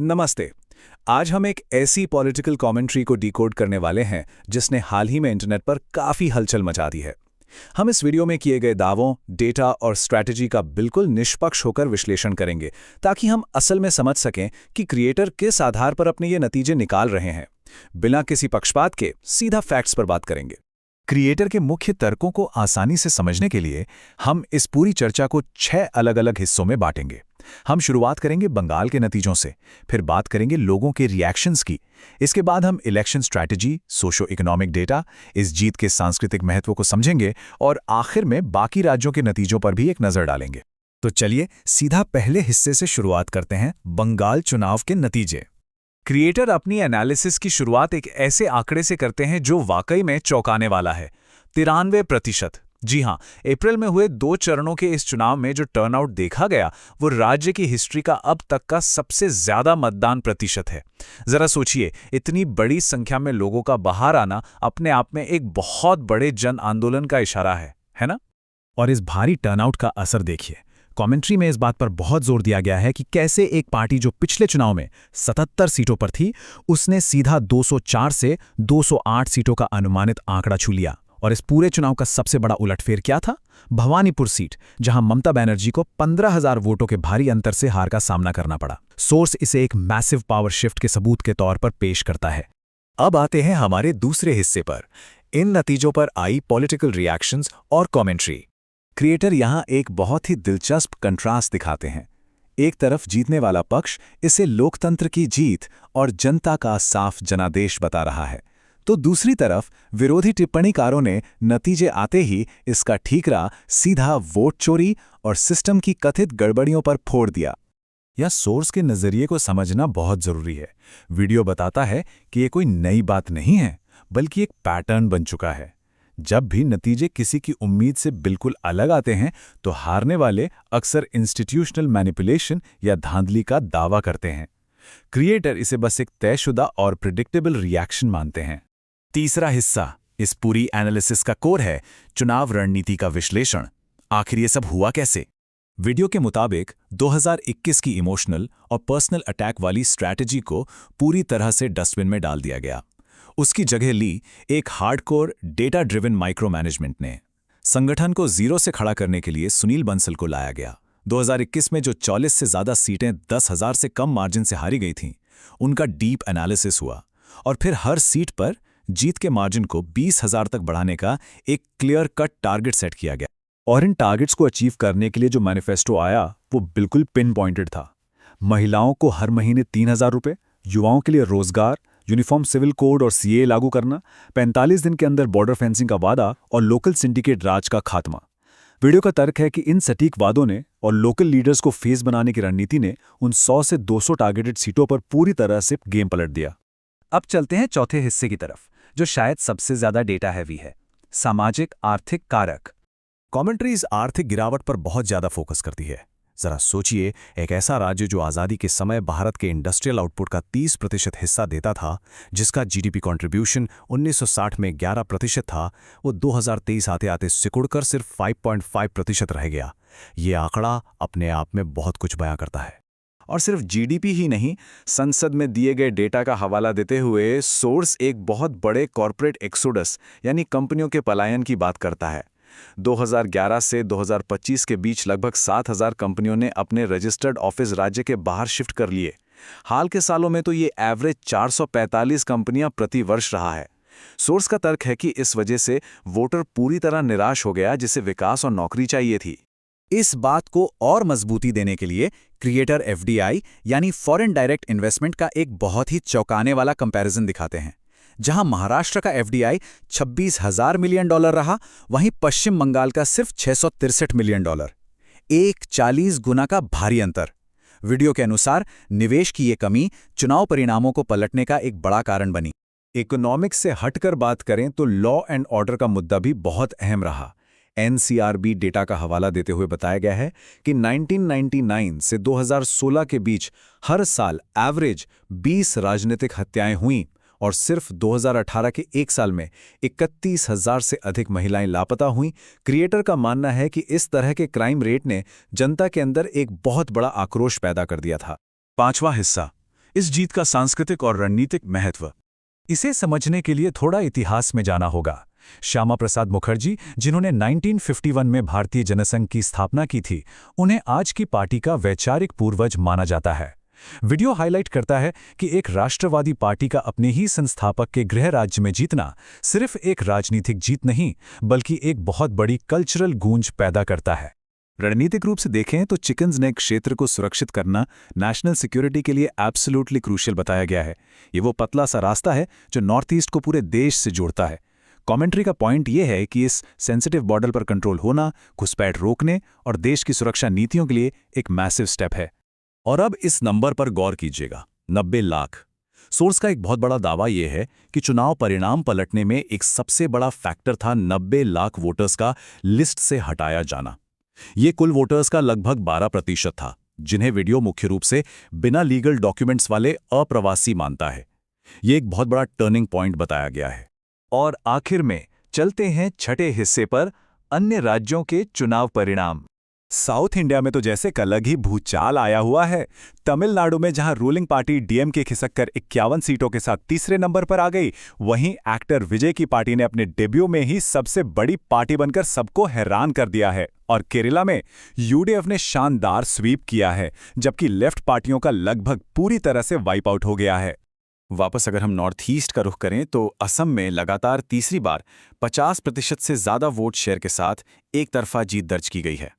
नमस्ते। आज हम एक ऐसी पॉलिटिकल कमेंट्री को डिकोड करने वाले हैं जिसने हाल ही में इंटरनेट पर काफ़ी हलचल मचा दी है। हम इस वीडियो में किए गए दावों, डेटा और स्ट्रैटेजी का बिल्कुल निष्पक्ष होकर विश्लेषण करेंगे ताकि हम असल में समझ सकें कि क्रिएटर किस आधार पर अपने ये नतीजे निकाल रहे हैं। बिना किसी पक्षपात के सीधा फैक्ट्स पर बात करेंगे। क्रिएटर के मुख्य तर्कों को आसानी से समझने के लिए हम इस पूरी चर्चा को 6 अलग-अलग हिस्सों में बांटेंगे। हम शुरुआत करेंगे बंगाल के नतीजों से, फिर बात करेंगे लोगों के रिएक्शंस की। इसके बाद हम election strategy, socio economic data, इस जीत के सांस्कृतिक महत्व को समझेंगे और आखिर में बाकी राज्यों के नतीजों पर भी एक नज़र डालेंगे। तो चलिए सीधा पहले हिस्से से शुरुआत करते हैं, बंगाल चुनाव के नतीजे। क्रिएटर अपनी एनालिसिस की शुरुआत एक ऐसे आंकड़े से करते हैं जो वाकई में चौंकाने वाला है। 93%। जी हां, अप्रैल में हुए 2 चरणों के इस चुनाव में जो टर्नआउट देखा गया वो राज्य की हिस्ट्री का अब तक का सबसे ज्यादा मतदान प्रतिशत है। जरा सोचिए, इतनी बड़ी संख्या में लोगों का बाहर आना अपने आप में एक बहुत बड़े जन आंदोलन का इशारा है ना? और इस भारी टर्नआउट का असर देखिए। कमेंट्री में इस बात पर बहुत जोर दिया गया है कि कैसे एक पार्टी जो पिछले चुनाव में 77 सीटों पर थी, उसने सीधा 204 से 208 सीटों का अनुमानित आंकड़ा छू लिया। और इस पूरे चुनाव का सबसे बड़ा उलटफेर क्या था? भवानीपुर सीट, जहां ममता बनर्जी को 15,000 वोटों के भारी अंतर से हार का सामना करना पड़ा। सोर्स इसे एक मैसिव पावर शिफ्ट के सबूत के तौर पर पेश करता है। अब आते हैं हमारे दूसरे हिस्से पर, इन नतीजों पर आई पॉलिटिकल रिएक्शंस और कमेंट्री। क्रिएटर यहां एक बहुत ही दिलचस्प कंट्रास्ट दिखाते हैं। एक तरफ जीतने वाला पक्ष इसे लोकतंत्र की जीत और जनता का साफ जनादेश बता रहा है, तो दूसरी तरफ विरोधी टिप्पणीकारों ने नतीजे आते ही इसका ठीकरा सीधा वोट चोरी और सिस्टम की कथित गड़बड़ियों पर फोड़ दिया। यह सोर्स के नजरिए को समझना बहुत जरूरी है। वीडियो बताता है कि ये कोई नई बात नहीं है, बल्कि एक पैटर्न बन चुका है। जब भी नतीजे किसी की उम्मीद से बिल्कुल अलग आते हैं, तो हारने वाले अक्सर इंस्टीट्यूशनल मैनिपुलेशन या धांधली का दावा करते हैं। क्रिएटर इसे बस एक तयशुदा और प्रिडिक्टेबल रिएक्शन मानते हैं। तीसरा हिस्सा इस पूरी एनालिसिस का कोर है, चुनाव रणनीति का विश्लेषण। आखिर ये सब हुआ कैसे? वीडियो के मुताबिक 2021 की इमोशनल और पर्सनल अटैक वाली स्ट्रैटेजी को पूरी तरह से डस्टबिन में डाल दिया गया। उसकी जगह ली एक hardcore data driven micro management ने। संगठन को जीरो से खड़ा करने के लिए सुनील बंसल को लाया गया। 2021 में जो 40 से ज्यादा सीटें 10,000 से कम मार्जिन से हारी गई थीं, उनका डीप एनालिसिस हुआ और फिर हर सीट पर जीत के मार्जिन को 20,000 तक बढ़ाने का एक क्लियर कट टारगेट सेट किया गया। और इन टारगेट्स को अचीव करने के लिए जो मैनिफेस्टो आया वो बिल्कुल पिन पॉइंटेड था। महिलाओं को हर महीने 3,000 रुपये, युवाओं के लिए रोजगार, यूनिफॉर्म सिविल कोड और सीए लागू करना, 45 दिन के अंदर बॉर्डर फेंसिंग का वादा और लोकल सिंडिकेट राज का खात्मा। वीडियो का तर्क है कि इन सटीक वादों ने और लोकल लीडर्स को फेस बनाने की रणनीति ने उन 100 से 200 टारगेटेड सीटों पर पूरी तरह से गेम पलट दिया। अब चलते हैं चौथे हिस्से की तरफ, जो शायद सबसे ज्यादा डेटा हैवी है, सामाजिक आर्थिक कारक। कमेंट्रीज आर्थिक गिरावट पर बहुत ज्यादा फोकस करती है। जरा सोचिए, एक ऐसा राज्य जो आज़ादी के समय भारत के इंडस्ट्रियल आउटपुट का 30% हिस्सा देता था, जिसका जीडीपी कंट्रीब्यूशन 1960 में 11% था, वो 2023 आते आते सिकुड़कर सिर्फ 5.5% रह गया। ये आंकड़ा अपने आप में बहुत कुछ बयां करता है। और सिर्फ जीडीपी ही नहीं, संसद में दिए गए डेटा का हवाला देते हुए सोर्स एक बहुत बड़े कॉर्पोरेट एक्सोडस यानी कंपनियों के पलायन की बात करता है। 2011 से 2025 के बीच लगभग 7,000 कंपनियों ने अपने रजिस्टर्ड ऑफिस राज्य के बाहर शिफ्ट कर लिए। हाल के सालों में तो ये एवरेज 445 कंपनियां प्रति वर्ष रहा है। सोर्स का तर्क है कि इस वजह से वोटर पूरी तरह निराश हो गया, जिसे विकास और नौकरी चाहिए थी। इस बात को और मजबूती देने के लिए क्रिएटर एफडीआई यानी फॉरेन डायरेक्ट इन्वेस्टमेंट का एक बहुत ही चौंकाने वाला कंपैरिजन दिखाते हैं। जहां महाराष्ट्र का एफडीआई 26,000 मिलियन डॉलर रहा, वहीं पश्चिम बंगाल का सिर्फ 663 मिलियन डॉलर। एक 40 गुना का भारी अंतर। वीडियो के अनुसार निवेश की ये कमी चुनाव परिणामों को पलटने का एक बड़ा कारण बनी। इकोनॉमिक्स से हटकर बात करें तो लॉ एंड ऑर्डर का मुद्दा भी बहुत अहम रहा। एनसीआरबी डेटा का हवाला देते हुए बताया गया है कि 1999 से 2016 के बीच हर साल एवरेज 20 राजनीतिक हत्याएं हुईं और सिर्फ 2018 के एक साल में 31,000 से अधिक महिलाएं लापता हुईं। क्रिएटर का मानना है कि इस तरह के क्राइम रेट ने जनता के अंदर एक बहुत बड़ा आक्रोश पैदा कर दिया था। पांचवा हिस्सा, इस जीत का सांस्कृतिक और रणनीतिक महत्व। इसे समझने के लिए थोड़ा इतिहास में जाना होगा। श्यामा प्रसाद मुखर्जी, जिन्होंने 1951 में भारतीय जनसंघ की स्थापना की थी, उन्हें आज की पार्टी का वैचारिक पूर्वज माना जाता है। वीडियो हाईलाइट करता है कि एक राष्ट्रवादी पार्टी का अपने ही संस्थापक के गृह राज्य में जीतना सिर्फ एक राजनीतिक जीत नहीं, बल्कि एक बहुत बड़ी कल्चरल गूंज पैदा करता है। रणनीतिक रूप से देखें तो चिकन्स नेक क्षेत्र को सुरक्षित करना नेशनल सिक्योरिटी के लिए एब्सोल्युटली क्रूशियल बताया गया है। ये वो पतला सा रास्ता है जो नॉर्थ ईस्ट को पूरे देश से जोड़ता है। कमेंट्री का पॉइंट ये है कि इस सेंसिटिव बॉर्डर पर कंट्रोल होना घुसपैठ रोकने और देश की सुरक्षा नीतियों के लिए एक मैसिव स्टेप है। और अब इस नंबर पर गौर कीजिएगा, 90 लाख। सोर्स का एक बहुत बड़ा दावा यह है कि चुनाव परिणाम पलटने में एक सबसे बड़ा फैक्टर था 90 लाख वोटर्स का लिस्ट से हटाया जाना। ये कुल वोटर्स का लगभग 12% था, जिन्हें वीडियो मुख्य रूप से बिना लीगल डॉक्यूमेंट्स वाले अप्रवासी मानता है। ये एक बहुत बड़ा टर्निंग पॉइंट बताया गया है। और आखिर में चलते हैं छठे हिस्से पर, अन्य राज्यों के चुनाव परिणाम। साउथ इंडिया में तो जैसे एक अलग ही भूचाल आया हुआ है। तमिलनाडु में जहां रूलिंग पार्टी डीएमके खिसककर 51 सीटों के साथ तीसरे नंबर पर आ गई, वहीं एक्टर विजय की पार्टी ने अपने डेब्यू में ही सबसे बड़ी पार्टी बनकर सबको हैरान कर दिया है। और केरला में यूडीएफ ने शानदार स्वीप किया है, जबकि लेफ्ट पार्टियों का लगभग पूरी तरह से वाइप आउट हो गया है। वापस अगर हम नॉर्थ ईस्ट का रुख करें तो असम में लगातार तीसरी बार 50% से ज्यादा वोट शेयर के साथ एक तरफा जीत दर्ज की गई है।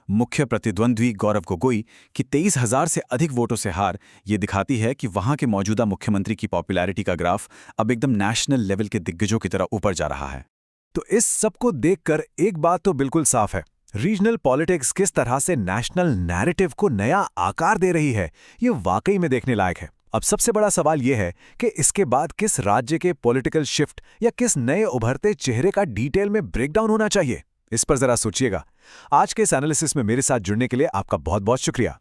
मुख्य प्रतिद्वंद्वी गौरव गोगोई की 23,000 से अधिक वोटों से हार ये दिखाती है कि वहां के मौजूदा मुख्यमंत्री की पॉपुलैरिटी का ग्राफ अब एकदम नेशनल लेवल के दिग्गजों की तरह ऊपर जा रहा है। तो इस सबको देखकर एक बात तो बिल्कुल साफ है, रीजनल पॉलिटिक्स किस तरह से नेशनल नैरेटिव को नया आकार दे रही है, ये वाकई में देखने लायक है। अब सबसे बड़ा सवाल यह है कि इसके बाद किस राज्य के पॉलिटिकल शिफ्ट या किस नए उभरते चेहरे का डिटेल में ब्रेकडाउन होना चाहिए। इस पर जरा सोचिएगा। आज के इस एनालिसिस में मेरे साथ जुड़ने के लिए आपका बहुत बहुत शुक्रिया।